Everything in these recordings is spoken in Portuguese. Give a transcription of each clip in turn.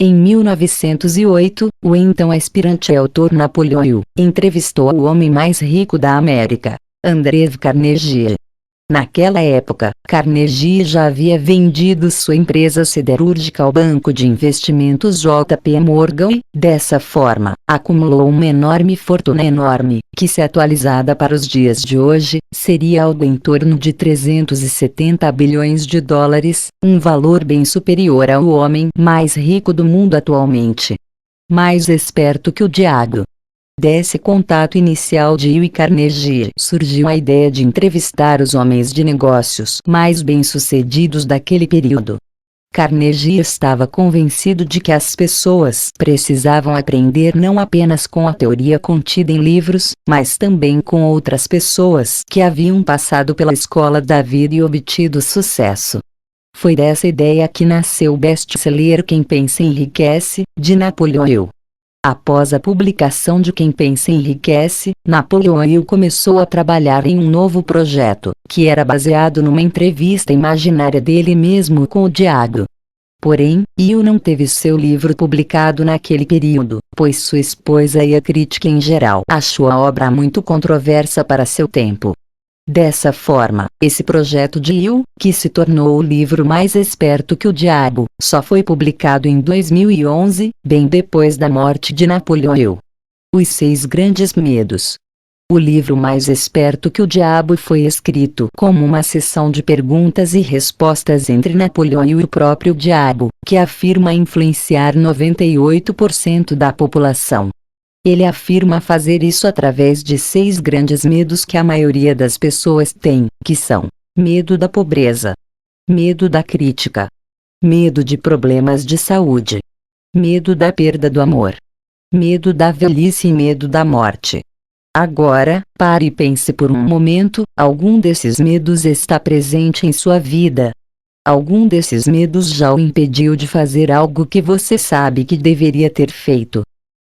Em 1908, o então aspirante autor Napoleon Hill entrevistou o homem mais rico da América, Andrew Carnegie. Naquela época, Carnegie já havia vendido sua empresa siderúrgica ao banco de investimentos JP Morgan e, dessa forma, acumulou uma enorme fortuna que, se atualizada para os dias de hoje, seria algo em torno de 370 bilhões de dólares, um valor bem superior ao homem mais rico do mundo atualmente. Mais esperto que o diabo. Desse contato inicial de Hill e Carnegie surgiu a ideia de entrevistar os homens de negócios mais bem-sucedidos daquele período. Carnegie estava convencido de que as pessoas precisavam aprender não apenas com a teoria contida em livros, mas também com outras pessoas que haviam passado pela escola da vida e obtido sucesso. Foi dessa ideia que nasceu o best-seller Quem Pensa Enriquece, de Napoleon Hill. Após a publicação de Quem Pensa Enriquece, Napoleon Hill começou a trabalhar em um novo projeto, que era baseado numa entrevista imaginária dele mesmo com o diabo. Porém, Hill não teve seu livro publicado naquele período, pois sua esposa e a crítica em geral achou a obra muito controversa para seu tempo. Dessa forma, esse projeto de Hill, que se tornou o livro Mais Esperto que o Diabo, só foi publicado em 2011, bem depois da morte de Napoleon Hill. Os 6 Grandes Medos. O livro Mais Esperto que o Diabo foi escrito como uma sessão de perguntas e respostas entre Napoleon Hill e o próprio diabo, que afirma influenciar 98% da população. Ele afirma fazer isso através de 6 grandes medos que a maioria das pessoas tem, que são: medo da pobreza, medo da crítica, medo de problemas de saúde, medo da perda do amor, medo da velhice e medo da morte. Agora, pare e pense por um momento, algum desses medos está presente em sua vida? Algum desses medos já o impediu de fazer algo que você sabe que deveria ter feito?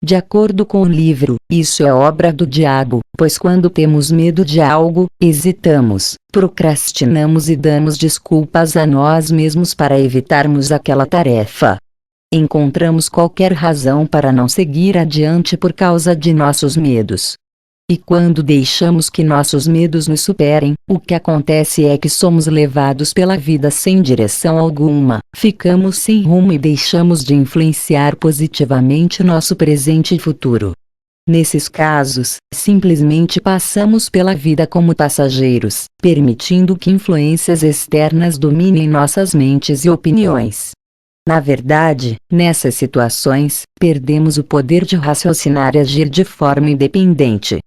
De acordo com o livro, isso é obra do diabo, pois quando temos medo de algo, hesitamos, procrastinamos e damos desculpas a nós mesmos para evitarmos aquela tarefa. Encontramos qualquer razão para não seguir adiante por causa de nossos medos. E quando deixamos que nossos medos nos superem, o que acontece é que somos levados pela vida sem direção alguma, ficamos sem rumo e deixamos de influenciar positivamente nosso presente e futuro. Nesses casos, simplesmente passamos pela vida como passageiros, permitindo que influências externas dominem nossas mentes e opiniões. Na verdade, nessas situações, perdemos o poder de raciocinar e agir de forma independente.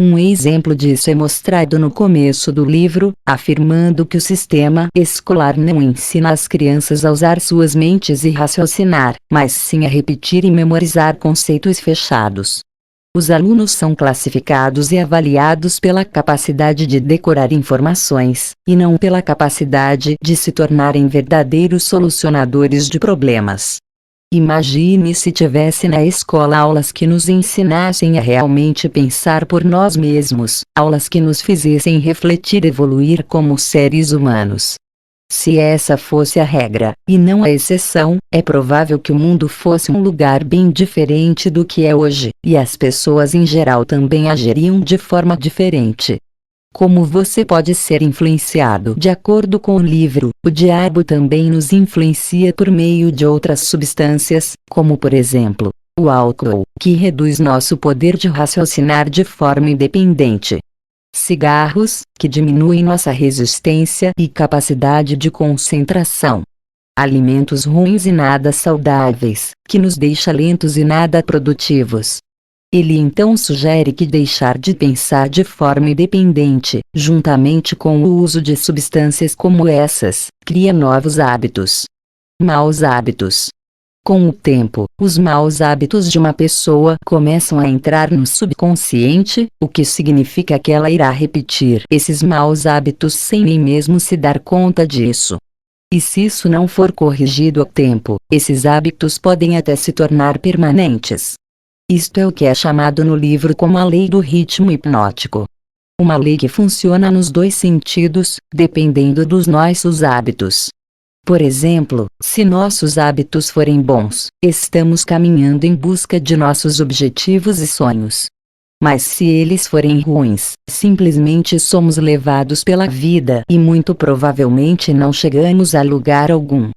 Um exemplo disso é mostrado no começo do livro, afirmando que o sistema escolar não ensina as crianças a usar suas mentes e raciocinar, mas sim a repetir e memorizar conceitos fechados. Os alunos são classificados e avaliados pela capacidade de decorar informações, e não pela capacidade de se tornarem verdadeiros solucionadores de problemas. Imagine se tivesse na escola aulas que nos ensinassem a realmente pensar por nós mesmos, aulas que nos fizessem refletir e evoluir como seres humanos. Se essa fosse a regra, e não a exceção, é provável que o mundo fosse um lugar bem diferente do que é hoje, e as pessoas em geral também agiriam de forma diferente. Como você pode ser influenciado? De acordo com o livro, o diabo também nos influencia por meio de outras substâncias, como por exemplo, o álcool, que reduz nosso poder de raciocinar de forma independente. Cigarros, que diminuem nossa resistência e capacidade de concentração. Alimentos ruins e nada saudáveis, que nos deixam lentos e nada produtivos. Ele então sugere que deixar de pensar de forma independente, juntamente com o uso de substâncias como essas, cria novos hábitos. Maus hábitos. Com o tempo, os maus hábitos de uma pessoa começam a entrar no subconsciente, o que significa que ela irá repetir esses maus hábitos sem nem mesmo se dar conta disso. E se isso não for corrigido a tempo, esses hábitos podem até se tornar permanentes. Isto é o que é chamado no livro como a lei do ritmo hipnótico. Uma lei que funciona nos 2 sentidos, dependendo dos nossos hábitos. Por exemplo, se nossos hábitos forem bons, estamos caminhando em busca de nossos objetivos e sonhos. Mas se eles forem ruins, simplesmente somos levados pela vida e muito provavelmente não chegamos a lugar algum.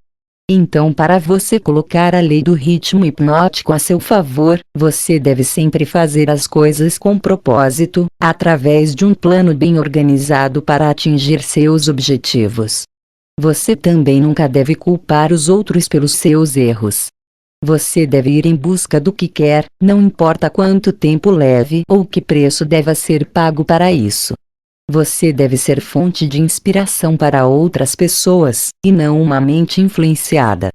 Então, para você colocar a lei do ritmo hipnótico a seu favor, você deve sempre fazer as coisas com propósito, através de um plano bem organizado para atingir seus objetivos. Você também nunca deve culpar os outros pelos seus erros. Você deve ir em busca do que quer, não importa quanto tempo leve ou que preço deva ser pago para isso. Você deve ser fonte de inspiração para outras pessoas, e não uma mente influenciada.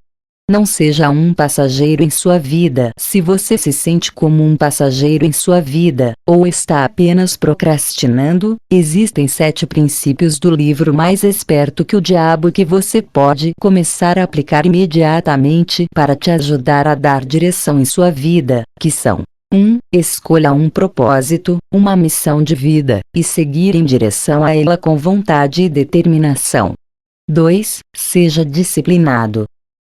Não seja um passageiro em sua vida. Se você se sente como um passageiro em sua vida, ou está apenas procrastinando, existem 7 princípios do livro Mais Esperto que o Diabo que você pode começar a aplicar imediatamente para te ajudar a dar direção em sua vida, que são: 1. Escolha um propósito, uma missão de vida, e seguir em direção a ela com vontade e determinação. 2. Seja disciplinado.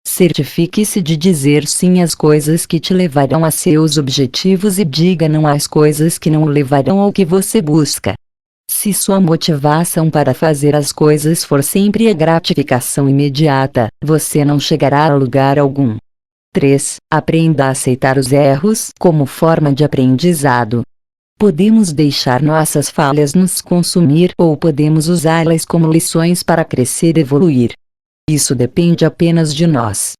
Certifique-se de dizer sim às coisas que te levarão a seus objetivos e diga não às coisas que não o levarão ao que você busca. Se sua motivação para fazer as coisas for sempre a gratificação imediata, você não chegará a lugar algum. 3. Aprenda a aceitar os erros como forma de aprendizado. Podemos deixar nossas falhas nos consumir ou podemos usá-las como lições para crescer e evoluir. Isso depende apenas de nós.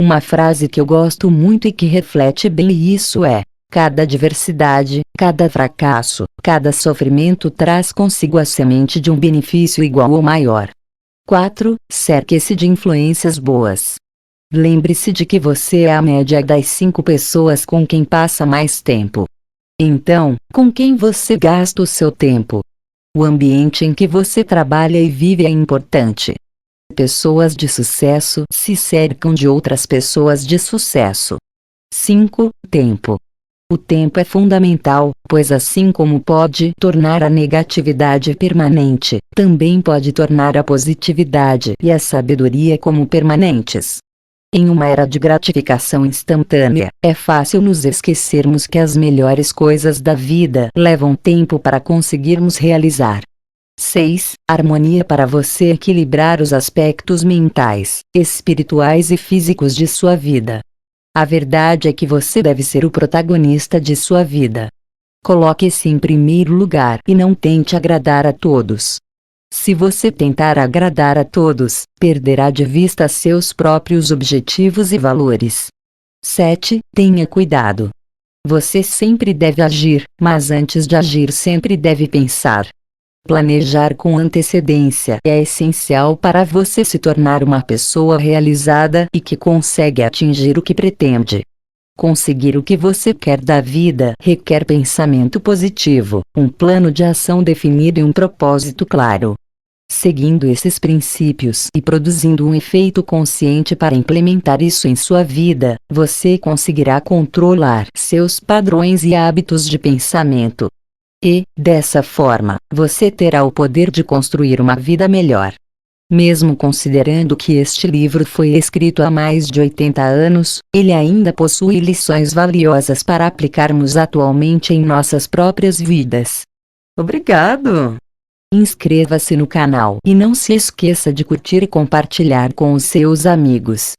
Uma frase que eu gosto muito e que reflete bem isso é: cada adversidade, cada fracasso, cada sofrimento traz consigo a semente de um benefício igual ou maior. 4. Cerque-se de influências boas. Lembre-se de que você é a média das 5 pessoas com quem passa mais tempo. Então, com quem você gasta o seu tempo? O ambiente em que você trabalha e vive é importante. Pessoas de sucesso se cercam de outras pessoas de sucesso. 5. Tempo. O tempo é fundamental, pois assim como pode tornar a negatividade permanente, também pode tornar a positividade e a sabedoria como permanentes. Em uma era de gratificação instantânea, é fácil nos esquecermos que as melhores coisas da vida levam tempo para conseguirmos realizar. 6. Harmonia. Para você equilibrar os aspectos mentais, espirituais e físicos de sua vida. A verdade é que você deve ser o protagonista de sua vida. Coloque-se em primeiro lugar e não tente agradar a todos. Se você tentar agradar a todos, perderá de vista seus próprios objetivos e valores. 7. Tenha cuidado. Você sempre deve agir, mas antes de agir sempre deve pensar. Planejar com antecedência é essencial para você se tornar uma pessoa realizada e que consegue atingir o que pretende. Conseguir o que você quer da vida requer pensamento positivo, um plano de ação definido e um propósito claro. Seguindo esses princípios e produzindo um efeito consciente para implementar isso em sua vida, você conseguirá controlar seus padrões e hábitos de pensamento. E, dessa forma, você terá o poder de construir uma vida melhor. Mesmo considerando que este livro foi escrito há mais de 80 anos, ele ainda possui lições valiosas para aplicarmos atualmente em nossas próprias vidas. Obrigado! Inscreva-se no canal e não se esqueça de curtir e compartilhar com os seus amigos.